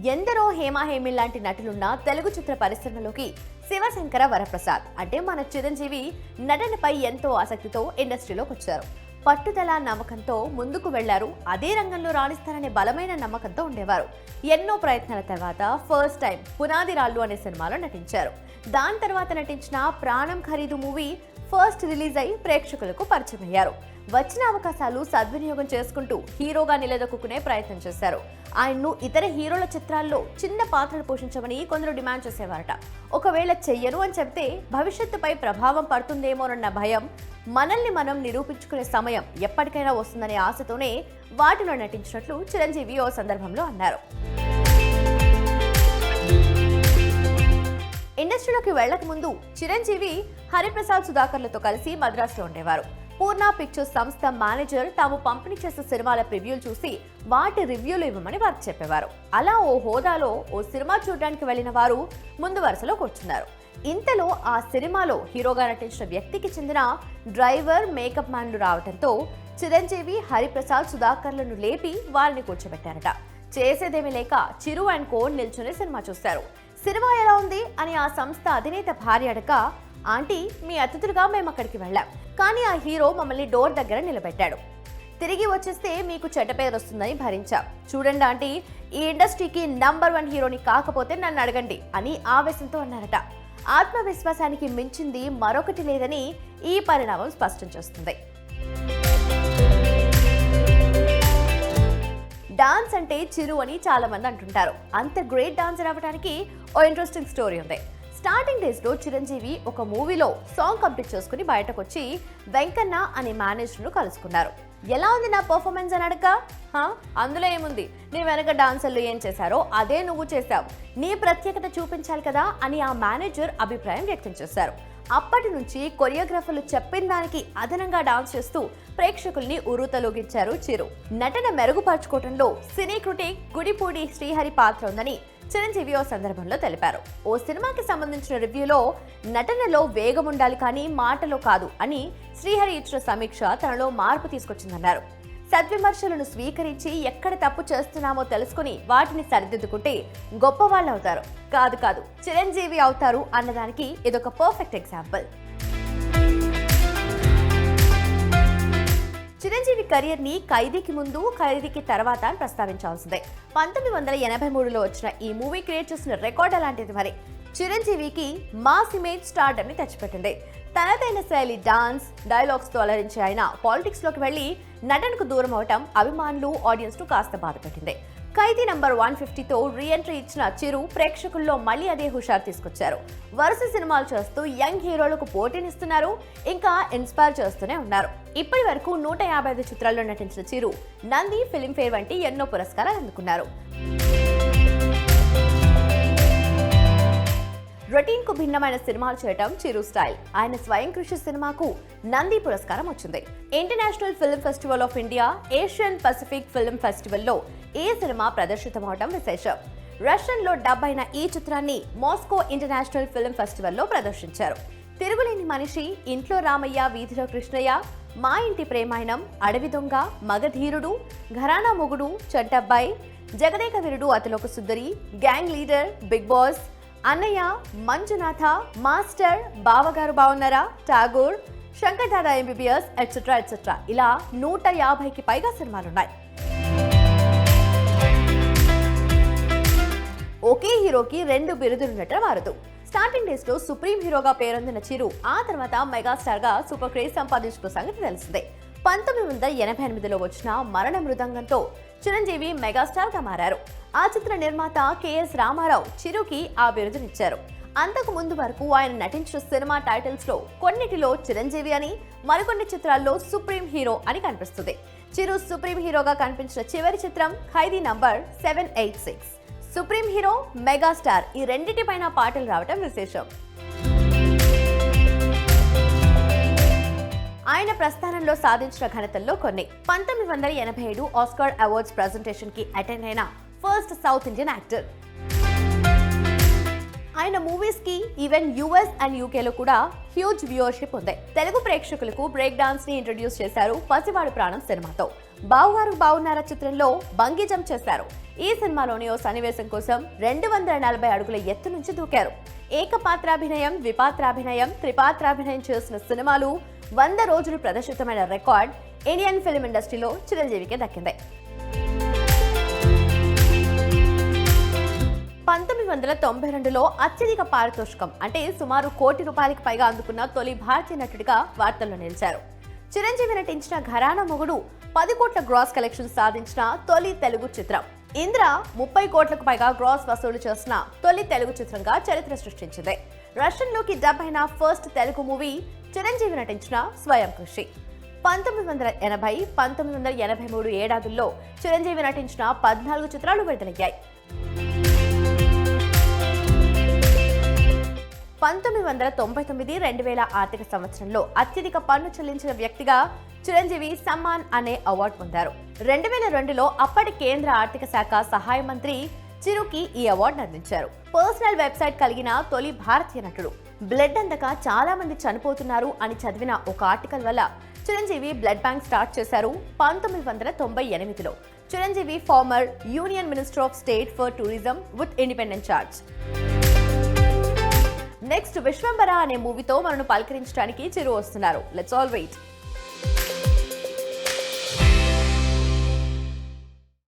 ఎందరో హేమీ లాంటి నటులున్న తెలుగు చిత్ర పరిశ్రమలోకి శివశంకర వరప్రసాద్ అంటే మన చిరంజీవి నటనపై ఎంతో ఆసక్తితో ఇండస్ట్రీలోకి వచ్చారు. పట్టుదల నమ్మకంతో ముందుకు వెళ్లారు. అదే రంగంలో రాణిస్తారనే బలమైన నమ్మకంతో ఉండేవారు. ఎన్నో ప్రయత్నాల తర్వాత ఫస్ట్ టైం పునాది రాళ్ళు అనే సినిమాలో నటించారు. దాని తర్వాత నటించిన ప్రాణం ఖరీదు మూవీ ఫస్ట్ రిలీజ్ అయి ప్రేక్షకులకు పరిచయం అయ్యారు. వచ్చిన అవకాశాలు సద్వినియోగం చేసుకుంటూ హీరోగా నిలదొక్కునే ప్రయత్నం చేశారు. ఆయన్ను ఇతర హీరోల చిత్రాల్లో చిన్న పాత్రలు పోషించమని కొందరు డిమాండ్ చేసేవారట. ఒకవేళ చెయ్యను అని చెప్తే భవిష్యత్తుపై ప్రభావం పడుతుందేమోనన్న భయం, మనల్ని మనం నిరూపించుకునే సమయం ఎప్పటికైనా వస్తుందనే ఆశతోనే వాటిలో నటించినట్లు చిరంజీవి ఓ సందర్భంలో అన్నారు. ఇండస్ట్రీలోకి వెళ్లక ముందు చిరంజీవి హరిప్రసాద్ సుధాకర్లతో కలిసి మద్రాసులో ఉండేవారు. పూర్ణ పిక్చర్స్ సంస్థ మేనేజర్ తాము పంపిణీ చేసే సినిమాల ప్రివ్యూలు చూసి వాటి రివ్యూలు ఇవ్వమని వారికి చెప్పేవారు. అలా ఓ హోదాలో ఓ సినిమా చూడడానికి వెళ్లిన వారు ముందు వరుసలో కూర్చున్నారు. ఇంతలో ఆ సినిమాలో హీరోగా నటించిన వ్యక్తికి చెందిన డ్రైవర్, మేకప్ మ్యాన్లు రావడంతో చిరంజీవి హరిప్రసాద్ సుధాకర్లను లేపి వారిని కూర్చోబెట్టారట. చేసేదేమీ లేక చిరు అండ్ కో నిల్చుని సినిమా చూశారు. సినిమా ఎలా ఉంది అని ఆ సంస్థ అధినేత భార్య అడగ, ఆంటీ మీ అతిథులుగా మేము అక్కడికి వెళ్ళాం, కానీ ఆ హీరో మమ్మల్ని డోర్ దగ్గర నిలబెట్టాడు. తిరిగి వచ్చేస్తే మీకు చెడ్డ పేరు వస్తుందని భరించాం. చూడండి ఆంటీ, ఈ ఇండస్ట్రీకి నంబర్ 1 హీరోని కాకపోతే నన్ను అడగండి అని ఆవేశంతో అన్నారట. ఆత్మవిశ్వాసానికి మించింది మరొకటి లేదని ఈ పరిణామం స్పష్టం చేస్తుంది. డాన్స్ అంటే చిరు అని చాలా మంది అంటుంటారు. అంత గ్రేట్ డాన్సర్ అవ్వడానికి ఓ ఇంట్రెస్టింగ్ స్టోరీ ఉంది. స్టార్టింగ్ డేస్ లో చిరంజీవి ఒక మూవీలో సాంగ్ కంప్లీట్ చేసుకుని బయటకు వచ్చి వెంకన్న అనే మేనేజర్ను కలుసుకున్నారు. ఎలా ఉంది నా పర్ఫార్మెన్స్ అని అడగ, అందులో ఏముంది, నీ వెనక డాన్సర్లు ఏం చేశారో అదే నువ్వు చేశావు, నీ ప్రత్యేకత చూపించాలి కదా అని ఆ మేనేజర్ అభిప్రాయం వ్యక్తం చేశారు. అప్పటి నుంచి కొరియోగ్రాఫర్లు చెప్పిన దానికి అదనంగా డాన్స్ చేస్తూ ప్రేక్షకుల్ని ఉర్రూతలూగించారు చిరు. నటన మెరుగుపరుచుకోవడంలో సినీ క్రిటిక్ గుడిపూడి శ్రీహరి పాత్ర ఉందని చిరంజీవి ఓ సందర్భంలో తెలిపారు. ఓ సినిమాకి సంబంధించిన రివ్యూలో నటనలో వేగం ఉండాలి కానీ మాటలో కాదు అని శ్రీహరి ఇచ్చిన సమీక్ష తనలో మార్పు తీసుకొచ్చిందన్నారు. సద్విమర్శలను స్వీకరించి ఎక్కడ తప్పు చేస్తున్నామో తెలుసుకుని వాటిని సరిదిద్దుకుంటే గొప్పవాళ్ళు అవుతారు, కాదు చిరంజీవి అవుతారు అన్నదానికి ఇదొక పర్ఫెక్ట్ ఎగ్జాంపుల్. చిరంజీవి కెరియర్ ని ఖైదీకి ముందు, ఖైదీకి తర్వాత అని ప్రస్తావించాల్సిందే. 1983లో వచ్చిన ఈ మూవీ క్రియేట్ చేసిన రికార్డ్ అలాంటిది. మరి చిరంజీవికి మాస్ ఇమేజ్ స్టార్డమ్ ని తెచ్చిపెట్టింది. తనదైన శైలి, డాన్స్, డైలాగ్స్ తో అలరించే ఆయన పాలిటిక్స్ లోకి వెళ్లి నటనకు దూరం అవటం అభిమానులు, ఆడియన్స్ ను కాస్త బాధపెట్టింది. ఖైదీ నంబర్ 150తో రీఎంట్రీ ఇచ్చిన చిరు ప్రేక్షకుల్లో మళ్ళీ అదే హుషారు తీసుకొచ్చారు. వరుస సినిమాలు చేస్తూ యంగ్ హీరోలకు పోటీనిస్తున్నారు, ఇంకా ఇన్స్పైర్ చేస్తూనే ఉన్నారు. ఇప్పటి వరకు 155 చిత్రాల్లో నటించిన చిరు నంది, ఫిల్మ్ఫేర్ వంటి ఎన్నో పురస్కారాలు అందుకున్నారు. రొటీన్ కు భిన్నమైన సినిమాలు చేయటం చిరు స్టైల్. ఆయన స్వయం కృషి సినిమాకు నంది పురస్కారం వచ్చింది. International film festival of India, Asian Pacific film ఫెస్టివల్లో ఈ సినిమా ప్రదర్శితమవటం విశేషం. రష్యన్ లో డబ్ అయిన ఈ చిత్రాన్ని మాస్కో ఇంటర్నేషనల్ ఫిల్మ్ ఫెస్టివల్లో ప్రదర్శించారు. తిరుగులేని మనిషి, ఇంట్లో రామయ్య, వీధిలో కృష్ణయ్య, మా ఇంటి ప్రేమాయణం, అడవి దొంగ, మగధీరుడు, ఘరానా మొగుడు, చెడ్డబ్బాయి, Jagadeka Veerudu, Athiloka Sundari, gang leader, big boss, అన్నయ్య, మంజునాథ, మాస్టర్, బావగారు బావున్నారా, ఠాగూర్, శంకర్ దాదా ఎంబీబీఎస్ ఎట్సెట్రా ఇలా 150కి పైగా సినిమాలున్నాయి. ఒకే హీరోకి 2 బిరుదులున్నట్టు మారుతూ స్టార్టింగ్ డేస్ లో సుప్రీం హీరోగా పేరొందిన చిరు ఆ తర్వాత మెగాస్టార్ గా సూపర్ క్రేజ్ సంపాదించుకున్న సంగతి తెలిసిందే. 1988లో వచ్చిన మరణ మృదంగంతో చిరంజీవి మెగాస్టార్ గా మారారు. ఆ చిత్ర నిర్మాత కెఎస్ రామారావు చిరుకి ఆ బిరుదునిచ్చారు. అంతకు ముందు వరకు ఆయన నటించిన సినిమా టైటిల్స్ లో కొన్నిటిలో చిరంజీవి అని, మరికొన్ని చిత్రాల్లో సుప్రీం హీరో అని కనిపిస్తుంది. చిరు సుప్రీం హీరోగా కనిపించిన చివరి చిత్రం ఖైదీ నంబర్ 786. సుప్రీం హీరో, మెగాస్టార్ ఈ రెండిటిపైన పాటలు రావటం విశేషం. ఆయన ప్రస్థానంలో సాధించిన ఘనతల్లో కొన్ని. 1987 ఆస్కార్ అవార్డ్స్ ప్రెజెంటేషన్ కి అటెండ్ అయిన ఫస్ట్ సౌత్ ఇండియన్ యాక్టర్. ఆయన మూవీస్ కి ఈవెన్ యుఎస్ అండ్ యూకేలో కూడా హ్యూజ్ వ్యూవర్షిప్ ఉంది. తెలుగు ప్రేక్షకులకు బ్రేక్ డాన్స్ ని ఇంట్రడ్యూస్ చేశారు పసివాడు ప్రాణం సినిమాతో. బావుగారు బావున్నారా చిత్రంలో బంగీ జంప్ చేశారు. ఈ సినిమాలోని ఓ సన్నివేశం కోసం 240 అడుగుల ఎత్తు నుంచి దూకారు. ఏకపాత్రాభినయం, ద్విపాత్రాభినయం, త్రిపాత్రాభినయం చేసిన సినిమాలు 100 రోజులు ప్రదర్శితమైన రికార్డ్ ఇండియన్ ఫిల్మ్ ఇండస్ట్రీలో చిరంజీవికి దక్కింది. 1992లో అత్యధిక పారితోషికం అంటే సుమారు ₹1 కోటికి పైగా అందుకున్న తొలి భారతీయ నటుడిగా వార్తల్లో నిలిచారు. చిరంజీవి నటించిన ఘరానా మొగుడు 10 కోట్ల గ్రాస్ కలెక్షన్ సాధించిన తొలి తెలుగు చిత్రం. ఇంద్ర 30 కోట్లకు పైగా గ్రాస్ వసూలు చేసిన తొలి తెలుగు చిత్రంగా చరిత్ర సృష్టించింది. రష్యన్లోకి డబ్ అయిన ఫస్ట్ తెలుగు మూవీ చిరంజీవి నటించిన స్వయం కృషి. 1980, 1983 ఏడాదుల్లో చిరంజీవి నటించిన 14 చిత్రాలు విడుదలయ్యాయి. 1999, 2000 ఆర్థిక సంవత్సరంలో అత్యధిక పన్ను చెల్లించిన వ్యక్తిగా చిరంజీవి సమ్మాన్ అనే అవార్డు పొందారు. 2002లో అప్పటి కేంద్ర ఆర్థిక శాఖ సహాయ మంత్రి చిరుకి ఈ అవార్డును అందించారు. పర్సనల్ వెబ్సైట్ కలిగిన తొలి భారతీయ నటుడు. బ్లడ్ అందక చాలా మంది చనిపోతున్నారు అని చదివిన ఒక ఆర్టికల్ వల్ల చిరంజీవి బ్లడ్ బ్యాంక్ స్టార్ట్ చేశారు. 1998లో Chiranjeevi former union minister of state for tourism with independent charge. Next Vishwambhara అనే మూవీతో మనను పలకరించడానికి చిరు వస్తున్నారు. Let's all wait.